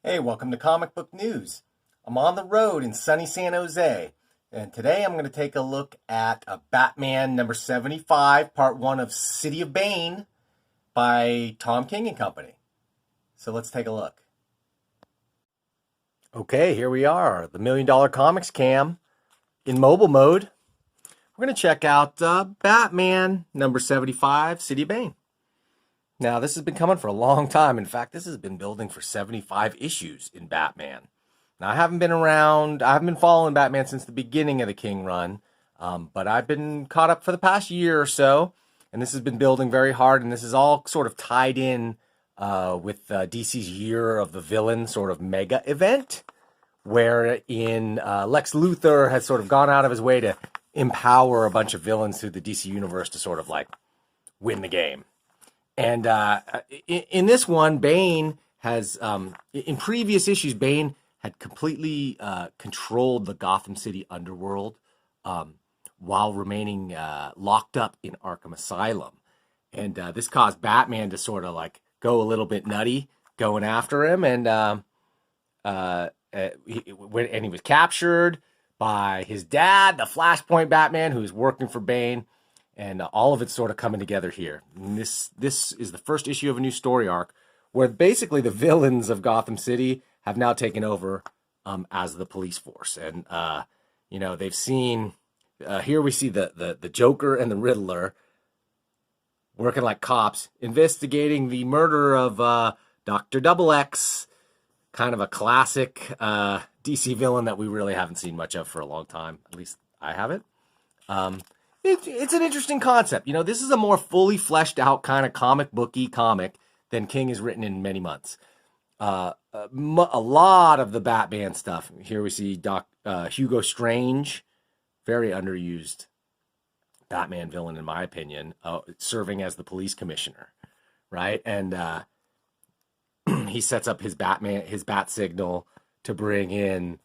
Hey, welcome to Comic Book News. I'm on the road in sunny San Jose, and today I'm going to take a look at a Batman number 75, part 1 of City of Bane by Tom King and Company. So let's take a look. Okay, here we are, the $1 Million Comics cam in mobile mode. We're going to check out Batman number 75, City of Bane. Now, this has been coming for a long time. In fact, this has been building for 75 issues in Batman. Now, I haven't been following Batman since the beginning of the King run, but I've been caught up for the past year or so, and this has been building very hard, and this is all sort of tied in with DC's Year of the Villain sort of mega event, wherein Lex Luthor has sort of gone out of his way to empower a bunch of villains through the DC universe to sort of like win the game. And in this one, Bane has, in previous issues, Bane had completely controlled the Gotham City underworld while remaining locked up in Arkham Asylum. And this caused Batman to sort of like go a little bit nutty going after him. And he was captured by his dad, the Flashpoint Batman, who's working for Bane. And all of it's sort of coming together here. And this is the first issue of a new story arc where basically the villains of Gotham City have now taken over as the police force. And, they've seen, here we see the Joker and the Riddler working like cops, investigating the murder of Dr. Double X, kind of a classic DC villain that we really haven't seen much of for a long time. At least I haven't. It's an interesting concept. You know, this is a more fully fleshed out kind of comic booky comic than King has written in many months. A lot of the Batman stuff. Here we see Hugo Strange, very underused Batman villain in my opinion, serving as the police commissioner, right? And he sets up his bat signal to bring in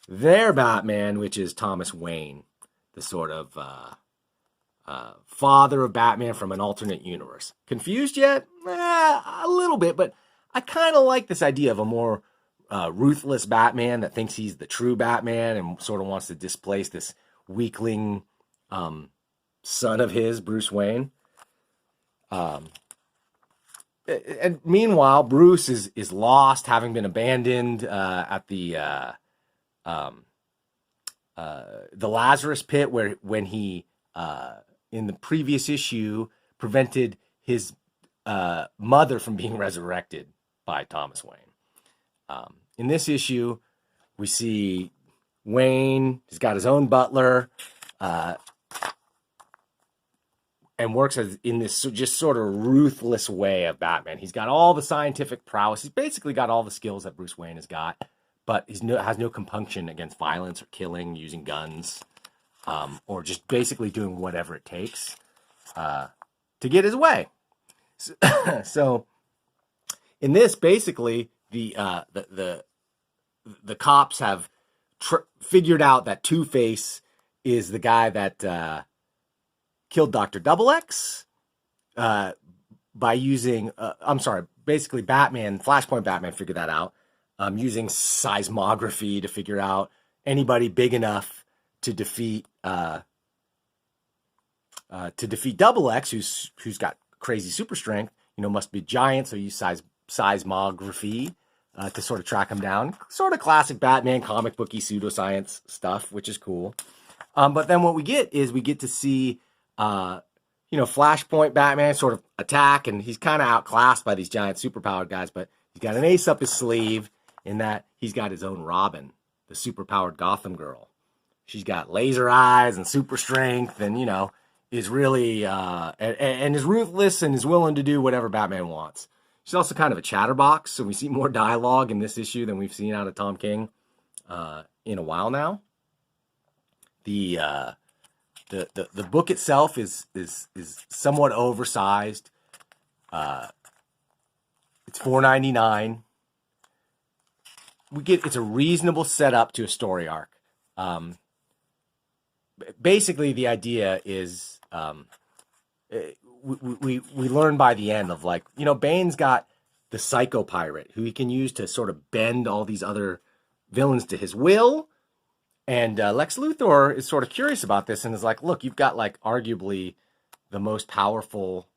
their Batman, which is Thomas Wayne, the sort of father of Batman from an alternate universe. Confused yet? A little bit, but I kind of like this idea of a more ruthless Batman that thinks he's the true Batman and sort of wants to displace this weakling son of his, Bruce Wayne. And meanwhile, Bruce is lost, having been abandoned at the Lazarus Pit, when he, in the previous issue, prevented his mother from being resurrected by Thomas Wayne. In this issue, we see Wayne, he's got his own butler, and works in this just sort of ruthless way of Batman. He's got all the scientific prowess. He's basically got all the skills that Bruce Wayne has got, but he has no compunction against violence or killing, using guns, or just basically doing whatever it takes to get his way. So in this, basically, the cops have figured out that Two-Face is the guy that killed Dr. Double X by using, basically Flashpoint Batman figured that out. Using seismography to figure out anybody big enough to defeat Double X, who's got crazy super strength. Must be giant, so use seismography to sort of track him down. Sort of classic Batman comic booky pseudoscience stuff, which is cool. But then what we get to see Flashpoint Batman sort of attack, and he's kind of outclassed by these giant superpowered guys, but he's got an ace up his sleeve in that he's got his own Robin, the superpowered Gotham girl. She's got laser eyes and super strength and, is really, and is ruthless and is willing to do whatever Batman wants. She's also kind of a chatterbox, so we see more dialogue in this issue than we've seen out of Tom King in a while now. The book itself is somewhat oversized. It's $4.99. It's a reasonable setup to a story arc. Basically, the idea is we learn by the end of Bane's got the psycho pirate who he can use to sort of bend all these other villains to his will. And Lex Luthor is sort of curious about this and is like, look, you've got like arguably the most powerful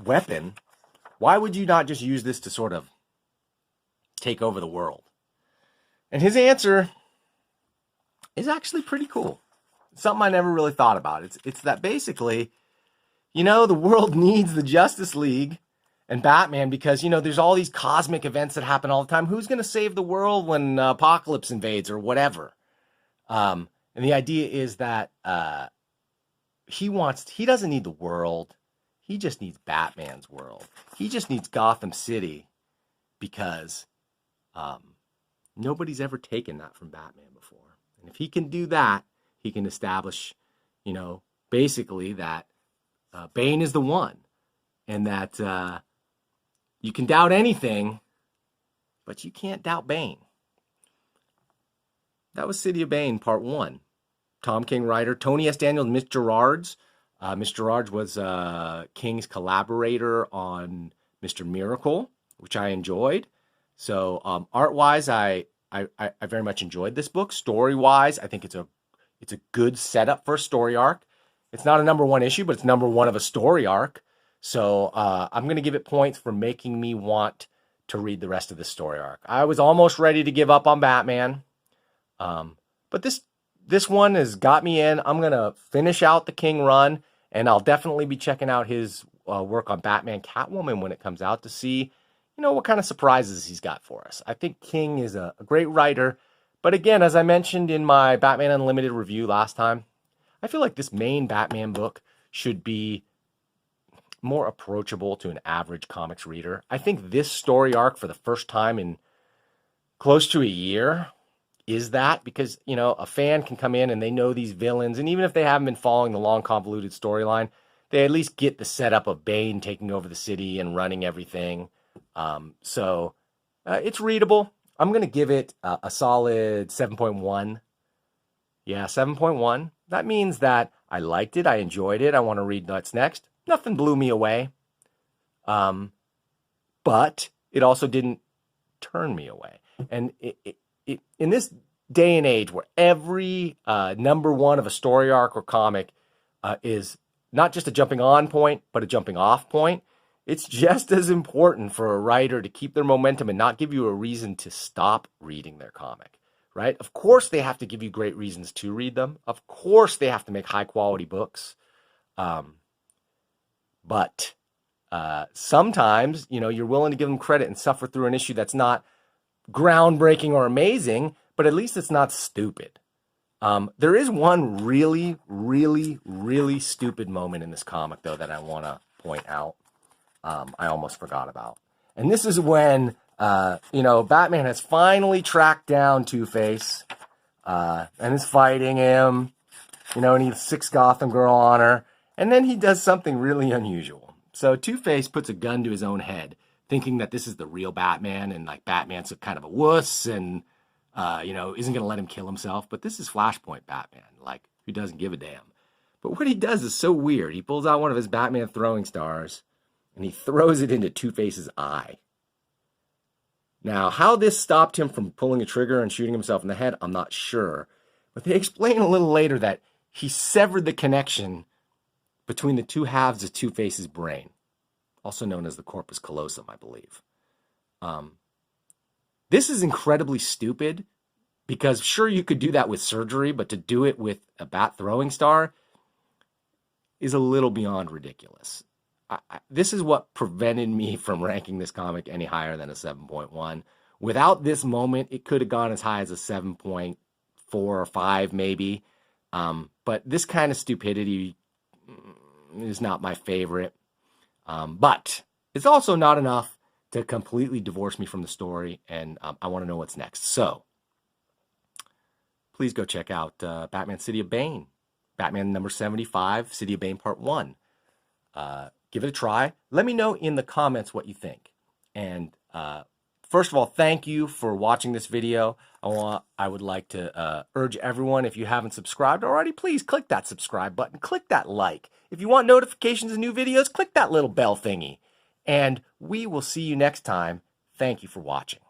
weapon. Why would you not just use this to sort of take over the world? And his answer is actually pretty cool. Something I never really thought about. It's that basically, you know, the world needs the Justice League and Batman because, you know, there's all these cosmic events that happen all the time. Who's going to save the world when Apocalypse invades or whatever? And the idea is that he doesn't need the world. He just needs Batman's world. He just needs Gotham City because nobody's ever taken that from Batman before. And if he can do that, he can establish, you know, basically that Bane is the one. And that you can doubt anything, but you can't doubt Bane. That was City of Bane, Part 1. Tom King writer, Tony S. Daniels, Mitch Gerards. Mitch Gerards was King's collaborator on Mr. Miracle, which I enjoyed. So art-wise, I very much enjoyed this book. Story-wise, I think it's a good setup for a story arc. It's not a #1 issue, but it's #1 of a story arc. So I'm going to give it points for making me want to read the rest of the story arc. I was almost ready to give up on Batman, but this one has got me in. I'm going to finish out the King run, and I'll definitely be checking out his work on Batman Catwoman when it comes out to see, you know, what kind of surprises he's got for us. I think King is a great writer, but again, as I mentioned in my Batman Unlimited review last time, I feel like this main Batman book should be more approachable to an average comics reader. I think this story arc for the first time in close to a year is that, because, you know, a fan can come in and they know these villains, and even if they haven't been following the long convoluted storyline, they at least get the setup of Bane taking over the city and running everything. So it's readable. I'm going to give it a solid 7.1. Yeah, 7.1. That means that I liked it. I enjoyed it. I want to read what's next. Nothing blew me away. But it also didn't turn me away. And in this day and age where every #1 of a story arc or comic is not just a jumping on point, but a jumping off point, it's just as important for a writer to keep their momentum and not give you a reason to stop reading their comic, right? Of course, they have to give you great reasons to read them. Of course, they have to make high quality books. But sometimes, you know, you're willing to give them credit and suffer through an issue that's not groundbreaking or amazing, but at least it's not stupid. There is one really, really, really stupid moment in this comic, though, that I want to point out. I almost forgot about. And this is when, you know, Batman has finally tracked down Two-Face and is fighting him, you know, and he has 6 Gotham Girl on her. And then he does something really unusual. So Two-Face puts a gun to his own head, thinking that this is the real Batman, and like Batman's kind of a wuss and, you know, isn't going to let him kill himself. But this is Flashpoint Batman, like, who doesn't give a damn. But what he does is so weird. He pulls out one of his Batman throwing stars, and he throws it into Two-Face's eye. Now, how this stopped him from pulling a trigger and shooting himself in the head, I'm not sure. But they explain a little later that he severed the connection between the two halves of Two-Face's brain, also known as the corpus callosum, I believe. This is incredibly stupid because sure, you could do that with surgery, but to do it with a bat throwing star is a little beyond ridiculous. This is what prevented me from ranking this comic any higher than a 7.1. Without this moment, it could have gone as high as a 7.4 or 5 maybe. But this kind of stupidity is not my favorite. But it's also not enough to completely divorce me from the story, and I want to know what's next. So please go check out Batman City of Bane, Batman #75, City of Bane Part 1. Give it a try. Let me know in the comments what you think. And first of all, thank you for watching this video. I would like to urge everyone, if you haven't subscribed already, please click that subscribe button. Click that like. If you want notifications of new videos, click that little bell thingy. And we will see you next time. Thank you for watching.